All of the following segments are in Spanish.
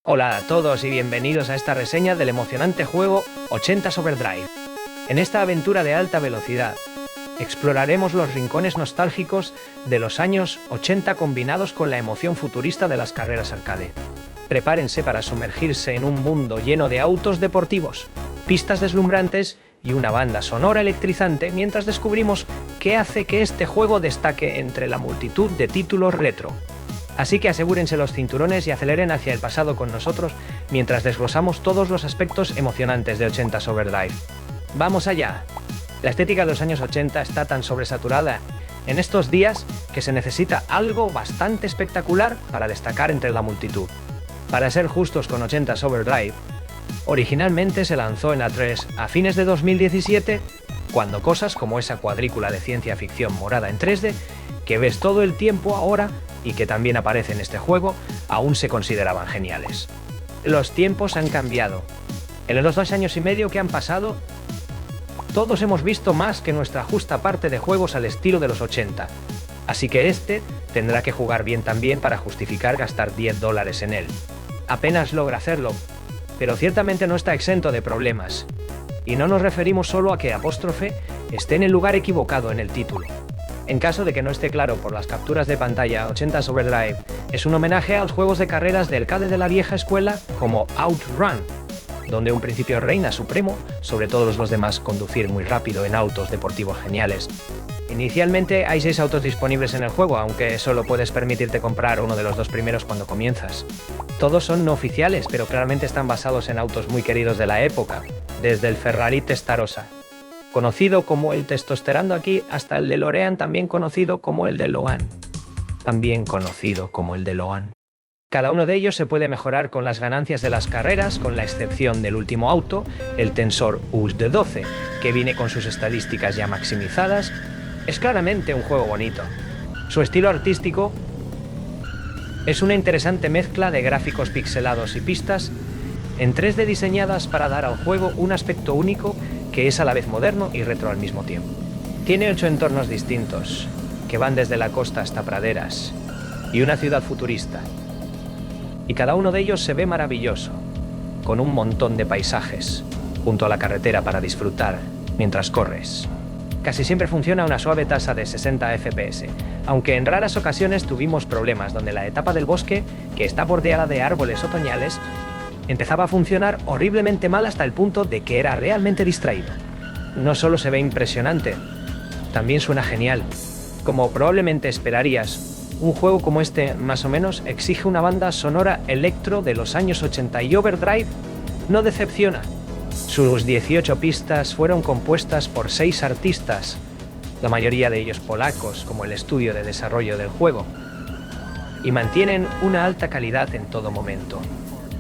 Hola a todos y bienvenidos a esta reseña del emocionante juego 80's Overdrive. En esta aventura de alta velocidad, exploraremos los rincones nostálgicos de los años 80 combinados con la emoción futurista de las carreras arcade. Prepárense para sumergirse en un mundo lleno de autos deportivos, pistas deslumbrantes y una banda sonora electrizante mientras descubrimos qué hace que este juego destaque entre la multitud de títulos retro. Así que asegúrense los cinturones y aceleren hacia el pasado con nosotros mientras desglosamos todos los aspectos emocionantes de 80's Overdrive. ¡Vamos allá! La estética de los años 80 está tan sobresaturada en estos días que se necesita algo bastante espectacular para destacar entre la multitud. Para ser justos con 80's Overdrive, originalmente se lanzó en la 3 a fines de 2017, cuando cosas como esa cuadrícula de ciencia ficción morada en 3D, que ves todo el tiempo ahora y que también aparece en este juego, aún se consideraban geniales. Los tiempos han cambiado. En los 2 años y medio que han pasado, todos hemos visto más que nuestra justa parte de juegos al estilo de los 80, así que este tendrá que jugar bien también para justificar gastar $10 en él. Apenas logra hacerlo, pero ciertamente no está exento de problemas, y no nos referimos solo a que Apóstrofe esté en el lugar equivocado en el título. En caso de que no esté claro por las capturas de pantalla, 80's Overdrive es un homenaje a los juegos de carreras del arcade de la vieja escuela como OutRun, donde un principio reina supremo sobre todos los demás: conducir muy rápido en autos deportivos geniales. Inicialmente hay 6 autos disponibles en el juego, aunque solo puedes permitirte comprar uno de los 2 primeros cuando comienzas. Todos son no oficiales, pero claramente están basados en autos muy queridos de la época, desde el Ferrari Testarossa, conocido como el Testosterando aquí, hasta el DeLorean, también conocido como el DeLoan. Cada uno de ellos se puede mejorar con las ganancias de las carreras, con la excepción del último auto, el Tensor USD12, que viene con sus estadísticas ya maximizadas. Es claramente un juego bonito. Su estilo artístico es una interesante mezcla de gráficos pixelados y pistas en 3D diseñadas para dar al juego un aspecto único que es a la vez moderno y retro al mismo tiempo. Tiene 8 entornos distintos, que van desde la costa hasta praderas, y una ciudad futurista. Y cada uno de ellos se ve maravilloso, con un montón de paisajes, junto a la carretera para disfrutar mientras corres. Casi siempre funciona a una suave tasa de 60 FPS, aunque en raras ocasiones tuvimos problemas donde la etapa del bosque, que está bordeada de árboles otoñales, empezaba a funcionar horriblemente mal hasta el punto de que era realmente distraído. No solo se ve impresionante, también suena genial. Como probablemente esperarías, un juego como este, más o menos, exige una banda sonora electro de los años 80 y Overdrive no decepciona. Sus 18 pistas fueron compuestas por 6 artistas, la mayoría de ellos polacos, como el estudio de desarrollo del juego, y mantienen una alta calidad en todo momento.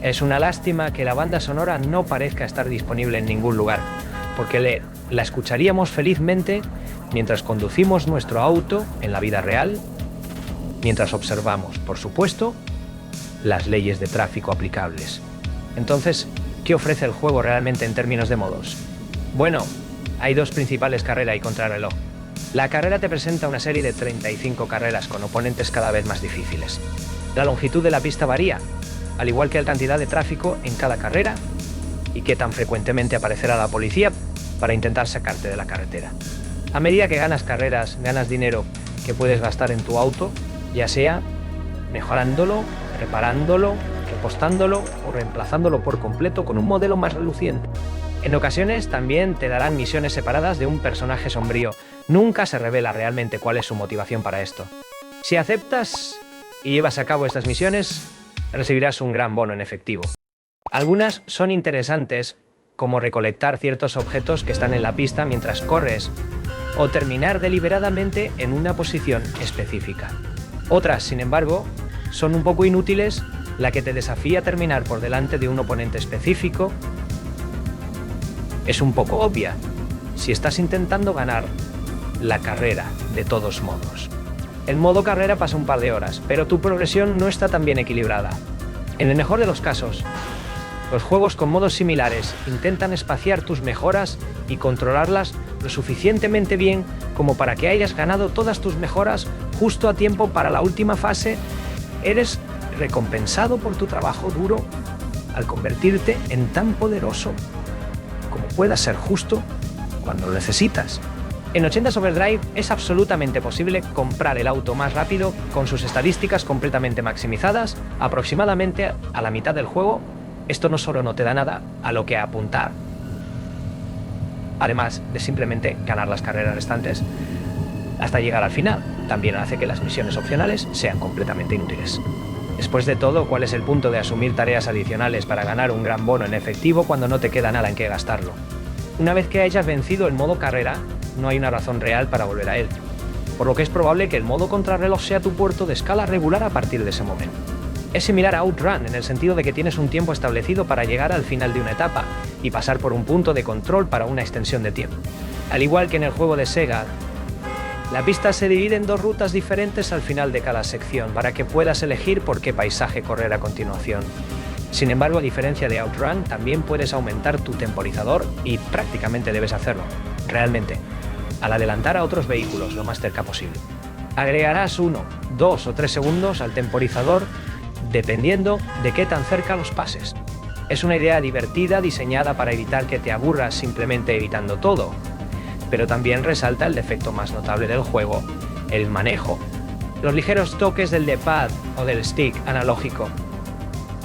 Es una lástima que la banda sonora no parezca estar disponible en ningún lugar, porque la escucharíamos felizmente mientras conducimos nuestro auto en la vida real, mientras observamos, por supuesto, las leyes de tráfico aplicables. Entonces, ¿qué ofrece el juego realmente en términos de modos? Bueno, hay 2 principales: carrera y contrarreloj. La carrera te presenta una serie de 35 carreras con oponentes cada vez más difíciles. La longitud de la pista varía, al igual que la cantidad de tráfico en cada carrera y qué tan frecuentemente aparecerá la policía para intentar sacarte de la carretera. A medida que ganas carreras, ganas dinero que puedes gastar en tu auto, ya sea mejorándolo, reparándolo, repostándolo o reemplazándolo por completo con un modelo más reluciente. En ocasiones también te darán misiones separadas de un personaje sombrío. Nunca se revela realmente cuál es su motivación para esto. Si aceptas y llevas a cabo estas misiones, recibirás un gran bono en efectivo. Algunas son interesantes, como recolectar ciertos objetos que están en la pista mientras corres, o terminar deliberadamente en una posición específica. Otras, sin embargo, son un poco inútiles. La que te desafía a terminar por delante de un oponente específico es un poco obvia si estás intentando ganar la carrera de todos modos. El modo carrera pasa un par de horas, pero tu progresión no está tan bien equilibrada. En el mejor de los casos, los juegos con modos similares intentan espaciar tus mejoras y controlarlas lo suficientemente bien como para que hayas ganado todas tus mejoras justo a tiempo para la última fase. Eres recompensado por tu trabajo duro al convertirte en tan poderoso como pueda ser justo cuando lo necesitas. En 80s Overdrive es absolutamente posible comprar el auto más rápido con sus estadísticas completamente maximizadas, aproximadamente a la mitad del juego. Esto no solo no te da nada a lo que apuntar, además de simplemente ganar las carreras restantes hasta llegar al final, también hace que las misiones opcionales sean completamente inútiles. Después de todo, ¿cuál es el punto de asumir tareas adicionales para ganar un gran bono en efectivo cuando no te queda nada en qué gastarlo? Una vez que hayas vencido el modo carrera, no hay una razón real para volver a él, por lo que es probable que el modo contrarreloj sea tu puerto de escala regular a partir de ese momento. Es similar a Outrun en el sentido de que tienes un tiempo establecido para llegar al final de una etapa y pasar por un punto de control para una extensión de tiempo. Al igual que en el juego de Sega, la pista se divide en dos rutas diferentes al final de cada sección para que puedas elegir por qué paisaje correr a continuación. Sin embargo, a diferencia de Outrun, también puedes aumentar tu temporizador y prácticamente debes hacerlo, realmente, al adelantar a otros vehículos lo más cerca posible. Agregarás 1, 2 o 3 segundos al temporizador dependiendo de qué tan cerca los pases. Es una idea divertida diseñada para evitar que te aburras simplemente evitando todo, pero también resalta el defecto más notable del juego, el manejo. Los ligeros toques del D-pad o del stick analógico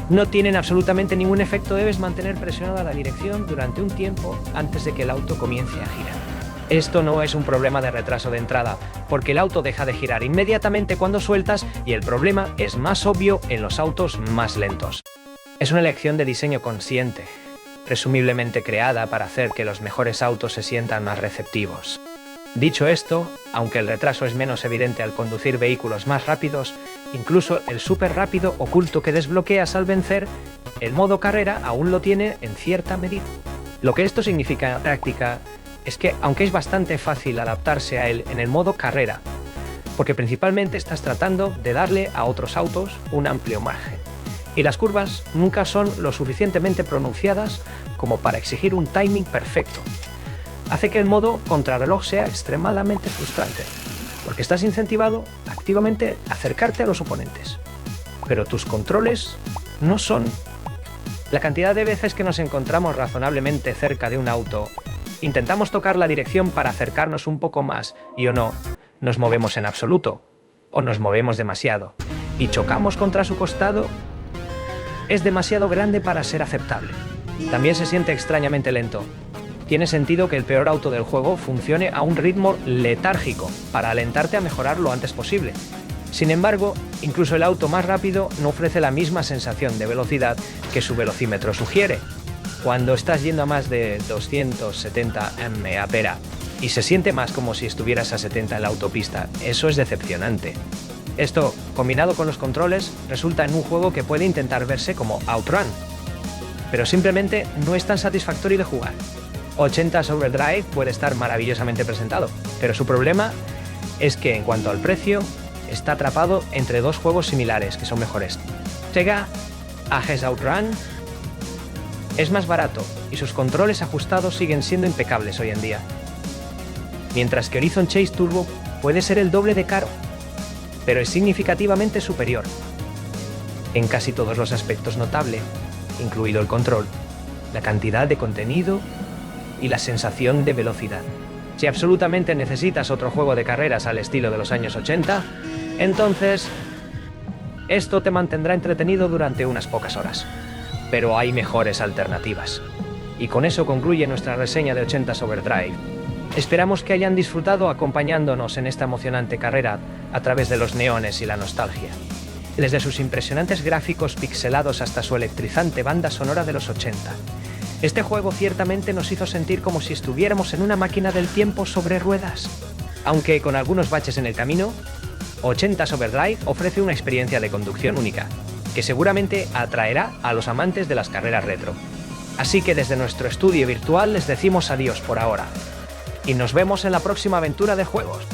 no tienen absolutamente ningún efecto. Debes mantener presionada la dirección durante un tiempo antes de que el auto comience a girar. Esto no es un problema de retraso de entrada, porque el auto deja de girar inmediatamente cuando sueltas y el problema es más obvio en los autos más lentos. Es una elección de diseño consciente, presumiblemente creada para hacer que los mejores autos se sientan más receptivos. Dicho esto, aunque el retraso es menos evidente al conducir vehículos más rápidos, incluso el súper rápido oculto que desbloqueas al vencer, el modo carrera aún lo tiene en cierta medida. Lo que esto significa en la práctica es que, aunque es bastante fácil adaptarse a él en el modo carrera, porque principalmente estás tratando de darle a otros autos un amplio margen, y las curvas nunca son lo suficientemente pronunciadas como para exigir un timing perfecto, hace que el modo contrarreloj sea extremadamente frustrante, porque estás incentivado activamente a acercarte a los oponentes, pero tus controles no son. La cantidad de veces que nos encontramos razonablemente cerca de un auto, intentamos tocar la dirección para acercarnos un poco más y o no, nos movemos en absoluto, o nos movemos demasiado, y chocamos contra su costado, es demasiado grande para ser aceptable. También se siente extrañamente lento. Tiene sentido que el peor auto del juego funcione a un ritmo letárgico para alentarte a mejorar lo antes posible. Sin embargo, incluso el auto más rápido no ofrece la misma sensación de velocidad que su velocímetro sugiere. Cuando estás yendo a más de 270 mph y se siente más como si estuvieras a 70 en la autopista, eso es decepcionante. Esto, combinado con los controles, resulta en un juego que puede intentar verse como Outrun, pero simplemente no es tan satisfactorio de jugar. 80s Overdrive puede estar maravillosamente presentado, pero su problema es que, en cuanto al precio, está atrapado entre dos juegos similares que son mejores. Sega Ages Outrun es más barato y sus controles ajustados siguen siendo impecables hoy en día, mientras que Horizon Chase Turbo puede ser el doble de caro, pero es significativamente superior en casi todos los aspectos notable, incluido el control, la cantidad de contenido y la sensación de velocidad. Si absolutamente necesitas otro juego de carreras al estilo de los años 80, entonces esto te mantendrá entretenido durante unas pocas horas. Pero hay mejores alternativas. Y con eso concluye nuestra reseña de 80s Overdrive. Esperamos que hayan disfrutado acompañándonos en esta emocionante carrera a través de los neones y la nostalgia. Desde sus impresionantes gráficos pixelados hasta su electrizante banda sonora de los 80. Este juego ciertamente nos hizo sentir como si estuviéramos en una máquina del tiempo sobre ruedas. Aunque con algunos baches en el camino, 80s Overdrive ofrece una experiencia de conducción única, que seguramente atraerá a los amantes de las carreras retro. Así que desde nuestro estudio virtual les decimos adiós por ahora, y nos vemos en la próxima aventura de juegos.